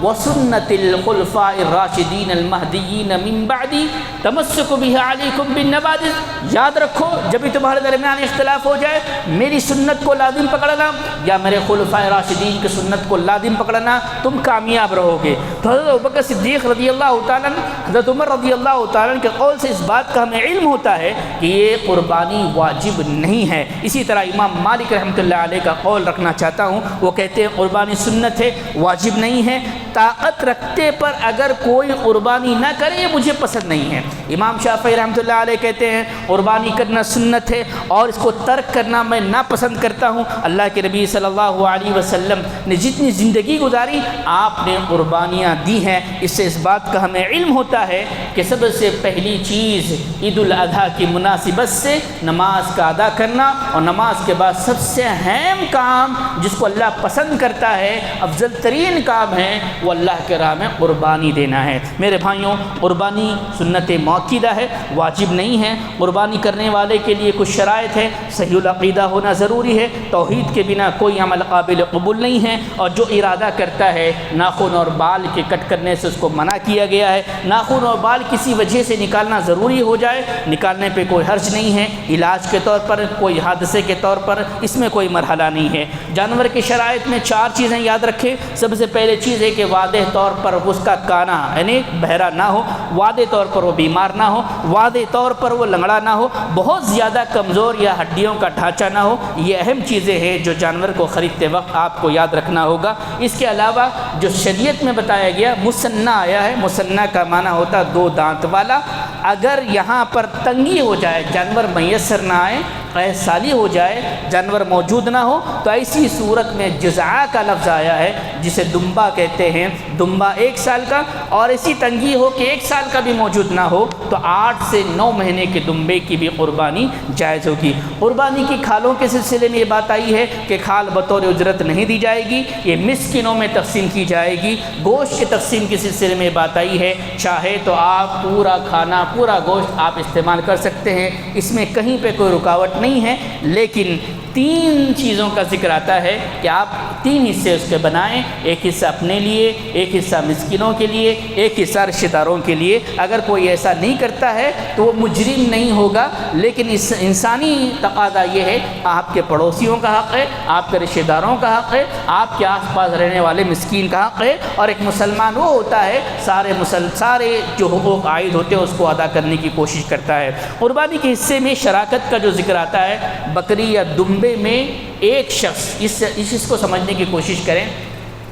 وسنت الخلفاء الراشدین المہدیین من بعدی تمسک بها علیکم بالنواجذ۔ یاد رکھو جب بھی تمہارے درمیان اختلاف ہو جائے، میری سنت کو لازم پکڑنا یا میرے خلفاء راشدین کی سنت کو لازم پکڑنا، تم کامیاب رہو گے۔ تو حضرت ابوبکر صدیق رضی اللہ تعالیٰ عنہ، حضرت عمر رضی اللہ تعالیٰ عنہ کے قول سے اس بات کا ہمیں علم ہوتا ہے کہ یہ قربانی واجب نہیں ہے۔ اسی طرح امام مالک رحمۃ اللہ علیہ کا قول رکھنا چاہتا ہوں، وہ کہتے ہیں قربانی سنت ہے، واجب نہیں ہے۔ طاقت رکھتے پر اگر کوئی قربانی نہ کرے یہ مجھے پسند نہیں ہے۔ امام شافعی رحمۃ اللہ علیہ کہتے ہیں قربانی کرنا سنت ہے اور اس کو ترک کرنا میں ناپسند کرتا ہوں۔ اللہ کے نبی صلی اللہ علیہ وسلم نے جتنی زندگی گزاری آپ نے قربانیاں دی ہیں۔ اس سے اس بات کا ہمیں علم ہوتا ہے کہ سب سے پہلی چیز عید الاضحیٰ کی مناسبت سے نماز کا ادا کرنا، اور نماز کے بعد سب سے اہم کام جس کو اللہ پسند کرتا ہے، افضل ترین کام ہے، وہ اللہ کے راہ میں قربانی دینا ہے۔ میرے بھائیوں، قربانی سنت مؤکدہ ہے، واجب نہیں ہے۔ قربانی کرنے والے کے لیے کچھ شرائط ہے، صحیح العقیدہ ہونا ضروری ہے، توحید کے بنا کوئی عمل قابل قبول نہیں ہے، اور جو ارادہ کرتا ہے ناخن اور بال کے کٹ کرنے سے اس کو منع کیا گیا ہے۔ ناخن اور بال کسی وجہ سے نکالنا ضروری ہو جائے، نکالنے پہ کوئی حرج نہیں ہے، علاج کے طور پر، کوئی حادثے کے طور پر، اس میں کوئی مرحلہ نہیں ہے۔ جانور کی شرائط میں 4 چیزیں یاد رکھیں۔ سب سے پہلے چیز ہے کہ واضح طور پر اس کا کانا یعنی بہرا نہ ہو، واضح طور پر وہ بیمار نہ ہو، واضح طور پر وہ لنگڑا نہ ہو، بہت زیادہ کمزور یا ہڈیوں کا ڈھانچہ نہ ہو۔ یہ اہم چیزیں ہیں جو جانور کو خریدتے وقت آپ کو یاد رکھنا ہوگا۔ اس کے علاوہ جو شریعت میں بتایا گیا مسنہ آیا ہے، مسنہ کا معنی ہوتا ہے 2 دانت والا۔ اگر یہاں پر تنگی ہو جائے، جانور میسر نہ آئے، قحط سالی ہو جائے، جانور موجود نہ ہو، تو ایسی صورت میں جزعہ کا لفظ آیا ہے جسے دمبا کہتے ہیں، دمبا 1 سال کا، اور ایسی تنگی ہو کہ 1 سال کا بھی موجود نہ ہو تو 8 سے 9 مہینے کے دمبے کی بھی قربانی جائز ہوگی۔ قربانی کی کھالوں کے سلسلے میں یہ بات آئی ہے کہ کھال بطور اجرت نہیں دی جائے گی، یہ مسکینوں میں تقسیم کی جائے گی۔ گوشت کے تقسیم کے سلسلے میں بات آئی ہے، چاہے تو آپ پورا کھانا، پورا گوشت آپ استعمال کر سکتے ہیں، اس میں کہیں پہ کوئی رکاوٹ نہیں ہے، لیکن 3 چیزوں کا ذکر آتا ہے کہ آپ 3 حصے اس کے بنائیں، ایک حصہ اپنے لیے، ایک حصہ مسکینوں کے لیے، ایک حصہ رشتہ داروں کے لیے۔ اگر کوئی ایسا نہیں کرتا ہے تو وہ مجرم نہیں ہوگا، لیکن اس انسانی تقاضا یہ ہے، آپ کے پڑوسیوں کا حق ہے، آپ کے رشتہ داروں کا حق ہے، آپ کے آس پاس رہنے والے مسکین کا حق ہے، اور ایک مسلمان وہ ہوتا ہے سارے جو حقوق عائد ہوتے ہیں اس کو ادا کرنے کی کوشش کرتا ہے۔ قربانی کے حصے میں شراکت کا جو ذکر آتا ہے، بکری یا دمبے میں ایک شخص، اس کو سمجھنے کی کوشش کریں۔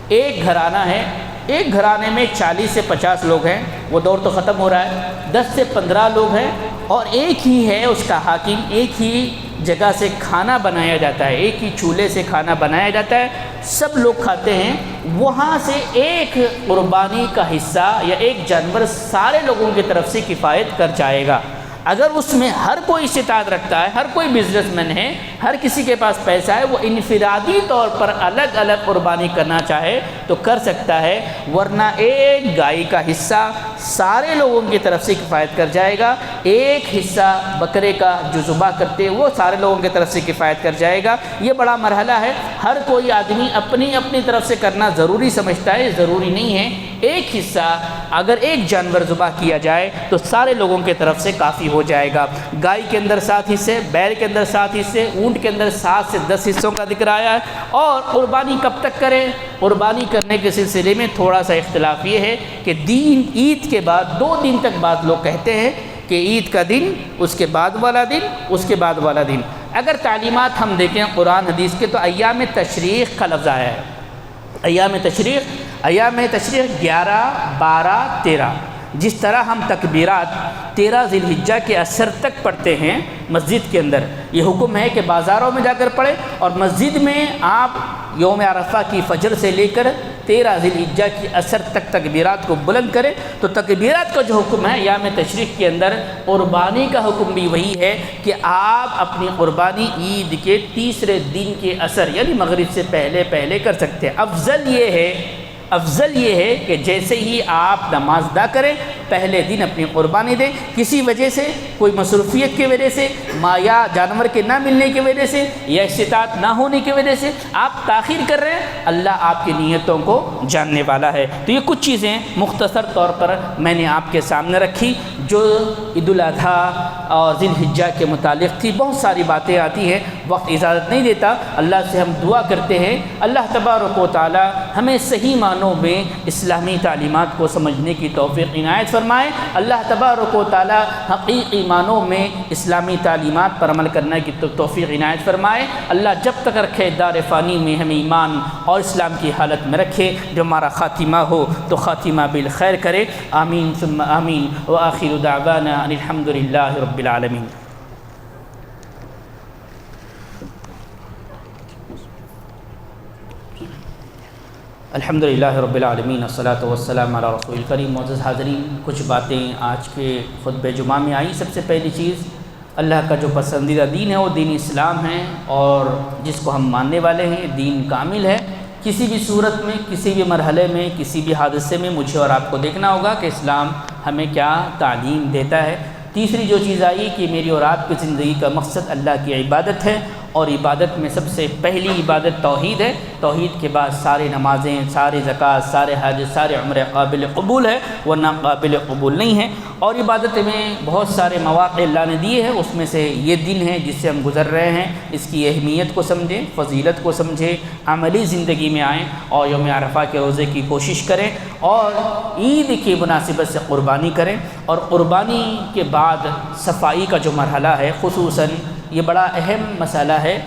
ایک گھرانہ ہے، ایک گھرانے میں 40 سے 50 لوگ ہیں، وہ دور تو ختم ہو رہا ہے، 10 سے 15 لوگ ہیں، اور ایک ہی ہے اس کا حاکم، ایک ہی جگہ سے کھانا بنایا جاتا ہے، ایک ہی چولہے سے کھانا بنایا جاتا ہے، سب لوگ کھاتے ہیں۔ وہاں سے ایک قربانی کا حصہ یا ایک جانور سارے لوگوں کی طرف سے کفایت کر جائے گا۔ اگر اس میں ہر کوئی استطاعت رکھتا ہے، ہر کوئی بزنس مین ہے، ہر کسی کے پاس پیسہ ہے، وہ انفرادی طور پر الگ الگ قربانی کرنا چاہے تو کر سکتا ہے، ورنہ ایک گائے کا حصہ سارے لوگوں کی طرف سے کفایت کر جائے گا، ایک حصہ بکرے کا جو ذبح کرتے ہیں وہ سارے لوگوں کی طرف سے کفایت کر جائے گا۔ یہ بڑا مرحلہ ہے، ہر کوئی آدمی اپنی طرف سے کرنا ضروری سمجھتا ہے، ضروری نہیں ہے۔ ایک حصہ اگر ایک جانور ذبح کیا جائے تو سارے لوگوں کی طرف سے کافی ہو جائے گا۔ گائے کے اندر 7 حصے، بیل کے اندر 7 حصے، اونٹ کے اندر 7 سے 10 حصوں کا ذکر آیا ہے۔ اور قربانی کب تک کریں؟ قربانی کرنے کے سلسلے میں تھوڑا سا اختلاف یہ ہے کہ عید کے بعد 2 دن تک بعض لوگ کہتے ہیں کہ عید کا دن، اس کے بعد والا دن، اس کے بعد والا دن۔ اگر تعلیمات ہم دیکھیں قرآن حدیث کے تو ایام تشریق کا لفظ آیا ہے۔ ایام تشریق 11، 12، 13، جس طرح ہم تکبیرات 13 ذی الحجہ کے عصر تک پڑھتے ہیں مسجد کے اندر، یہ حکم ہے کہ بازاروں میں جا کر پڑھیں، اور مسجد میں آپ یوم عرفہ کی فجر سے لے کر 13 ذی الحجہ کی عصر تک تکبیرات کو بلند کریں۔ تو تکبیرات کا جو حکم ہے یام تشریق کے اندر، قربانی کا حکم بھی وہی ہے کہ آپ اپنی قربانی عید کے تیسرے دن کے عصر یعنی مغرب سے پہلے کر سکتے ہیں۔ افضل یہ ہے کہ جیسے ہی آپ نماز ادا کریں پہلے دن اپنی قربانی دیں۔ کسی وجہ سے، کوئی مصروفیت کی وجہ سے، یا جانور کے نہ ملنے کی وجہ سے، یا استطاعت نہ ہونے کی وجہ سے آپ تاخیر کر رہے ہیں، اللہ آپ کی نیتوں کو جاننے والا ہے۔ تو یہ کچھ چیزیں مختصر طور پر میں نے آپ کے سامنے رکھی جو عید الاضحیٰ اور ذی الحجہ کے متعلق تھی۔ بہت ساری باتیں آتی ہیں، وقت اجازت نہیں دیتا۔ اللہ سے ہم دعا کرتے ہیں اللہ تبارک و تعالی ہمیں صحیح معنوں میں اسلامی تعلیمات کو سمجھنے کی توفیق عنایت فرمائے۔ اللہ تبارک و تعالی حقیقی معنوں میں اسلامی تعلیمات پر عمل کرنے کی توفیق عنایت فرمائے۔ اللہ جب تک رکھے دار فانی میں ہمیں ایمان اور اسلام کی حالت میں رکھے، جو ہمارا خاتمہ ہو تو خاتمہ بالخیر کرے۔ آمین ثم آمین وآخر دعوانا ان الحمد للہ رب العالمین۔ الحمدللہ رب العالمین والصلاۃ والسلام علی رسول الکریم۔ معزز حاضرین، کچھ باتیں آج کے خطبہ جمعہ میں آئی۔ سب سے پہلی چیز، اللہ کا جو پسندیدہ دین ہے وہ دین اسلام ہے، اور جس کو ہم ماننے والے ہیں، دین کامل ہے۔ کسی بھی صورت میں، کسی بھی مرحلے میں، کسی بھی حادثے میں مجھے اور آپ کو دیکھنا ہوگا کہ اسلام ہمیں کیا تعلیم دیتا ہے۔ تیسری جو چیز آئی کہ میری اور آپ کی زندگی کا مقصد اللہ کی عبادت ہے، اور عبادت میں سب سے پہلی عبادت توحید ہے۔ توحید کے بعد سارے نمازیں، سارے زکوٰۃ، سارے حج، سارے عمرے قابل قبول ہے، ورنہ قابل قبول نہیں ہے۔ اور عبادت میں بہت سارے مواقع اللہ نے دیے ہیں، اس میں سے یہ دن ہے جس سے ہم گزر رہے ہیں، اس کی اہمیت کو سمجھیں، فضیلت کو سمجھیں، عملی زندگی میں آئیں اور یوم عرفہ کے روزے کی کوشش کریں، اور عید کی مناسبت سے قربانی کریں۔ اور قربانی کے بعد صفائی کا جو مرحلہ ہے، خصوصاً یہ بڑا اہم مسئلہ ہے۔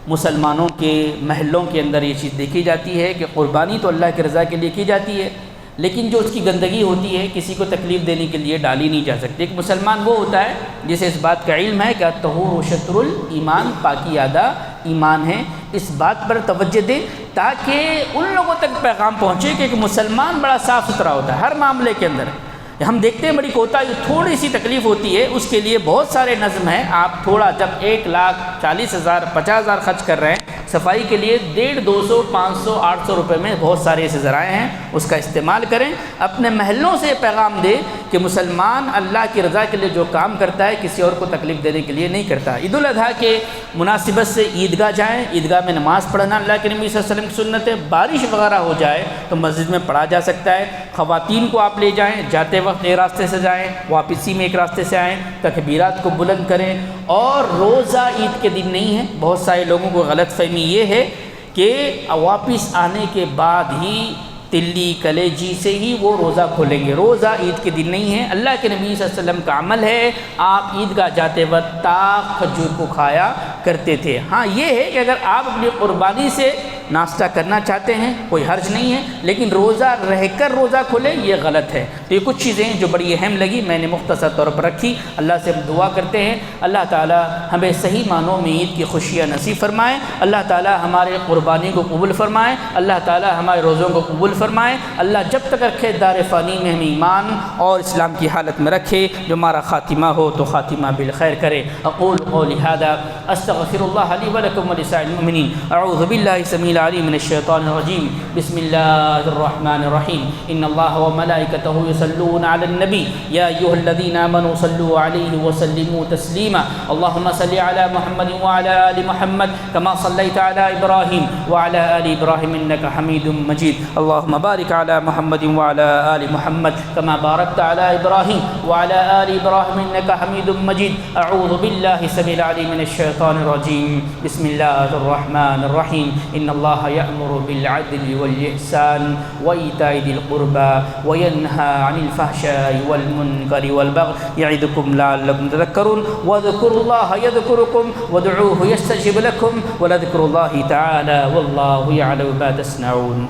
مسلمانوں کے محلوں کے اندر یہ چیز دیکھی جاتی ہے کہ قربانی تو اللہ کی رضا کے لیے کی جاتی ہے، لیکن جو اس کی گندگی ہوتی ہے کسی کو تکلیف دینے کے لیے ڈالی نہیں جا سکتی۔ ایک مسلمان وہ ہوتا ہے جسے اس بات کا علم ہے کہ الطہور شطر الایمان، پاکی آدھا ایمان ہے۔ اس بات پر توجہ دیں تاکہ ان لوگوں تک پیغام پہنچے کہ ایک مسلمان بڑا صاف ستھرا ہوتا ہے ہر معاملے کے اندر۔ ہم دیکھتے ہیں بڑی کوتاہی، تھوڑی سی تکلیف ہوتی ہے، اس کے لیے بہت سارے نظم ہیں۔ آپ تھوڑا جب 1,40,000 50,000 خرچ کر رہے ہیں صفائی کے لیے، 150, 200, 500, 800 روپے میں بہت سارے ایسے ذرائع ہیں، اس کا استعمال کریں۔ اپنے محلوں سے پیغام دیں کہ مسلمان اللہ کی رضا کے لیے جو کام کرتا ہے کسی اور کو تکلیف دینے کے لیے نہیں کرتا۔ عید الاضحیٰ کے مناسبت سے عیدگاہ جائیں، عیدگاہ میں نماز پڑھنا اللہ کے نبی صلی اللہ علیہ وسلم کی سنت ہے۔ بارش وغیرہ ہو جائے تو مسجد میں پڑھا جا سکتا ہے۔ خواتین کو آپ لے جائیں، جاتے وقت ایک راستے سے جائیں، واپسی میں ایک راستے سے آئیں، تکبیرات کو بلند کریں۔ اور روزہ عید کے دن نہیں ہے، بہت سارے لوگوں کو غلط فہمی یہ ہے کہ واپس آنے کے بعد ہی تلی کلیجی سے ہی وہ روزہ کھولیں گے۔ روزہ عید کے دن نہیں ہے، اللہ کے نبی صلی اللہ علیہ وسلم کا عمل ہے، آپ عیدگاہ جاتے وقت تاخ کھجور کو کھایا کرتے تھے۔ ہاں یہ ہے کہ اگر آپ اپنی قربانی سے ناشتہ کرنا چاہتے ہیں کوئی حرج نہیں ہے، لیکن روزہ رہ کر روزہ کھولیں یہ غلط ہے۔ تو یہ کچھ چیزیں جو بڑی اہم لگی میں نے مختصر طور پر رکھی۔ اللہ سے ہم دعا کرتے ہیں اللہ تعالی ہمیں صحیح معنوں میں عید کی خوشیاں نصیب فرمائے، اللہ تعالی ہمارے قربانی کو قبول فرمائے، اللہ تعالی ہمارے روزوں کو قبول فرمائے۔ اللہ جب تک رکھے دار فانی میں ہمیں ایمان اور اسلام کی حالت میں رکھے، جو ہمارا خاتمہ ہو تو خاتمہ بالخیر کرے۔ اقول قولی ھذا استغفر اللہ لی ولکم ولسائر المؤمنین۔ اعوذ باللہ السمیع العلیم من الشیطان الرجیم۔ بسم اللہ الرحمن الرحیم۔ ان اللہ وملائکتہ یصلون علی النبی یا ایھا الذین آمنوا صلوا علیہ وسلموا تسلیما۔ اللهم صل علی محمد وعلى آل محمد كما صليت على ابراہیم وعلى آل ابراہیم انک حمید مجید۔ اللهم بارک علی محمد وعلى آل محمد كما بارکت علی ابراہیم وعلى آل ابراہیم انک حمید مجید۔ اعوذ باللہ السمیع العلیم من الشیطان الرجیم۔ بسم اللہ الرحمن الرحیم۔ ان اللہ یأمر بالعدل والإحسان وإیتاء ذی القربى وینہی عن الفحشاء والمنکر والبغی یعظکم لعلکم تذکرون۔ واذکروا اللہ یذکرکم وادعوہ یستجب لکم ولذکر اللہ تعالی واللہ یعلم ما تصنعون۔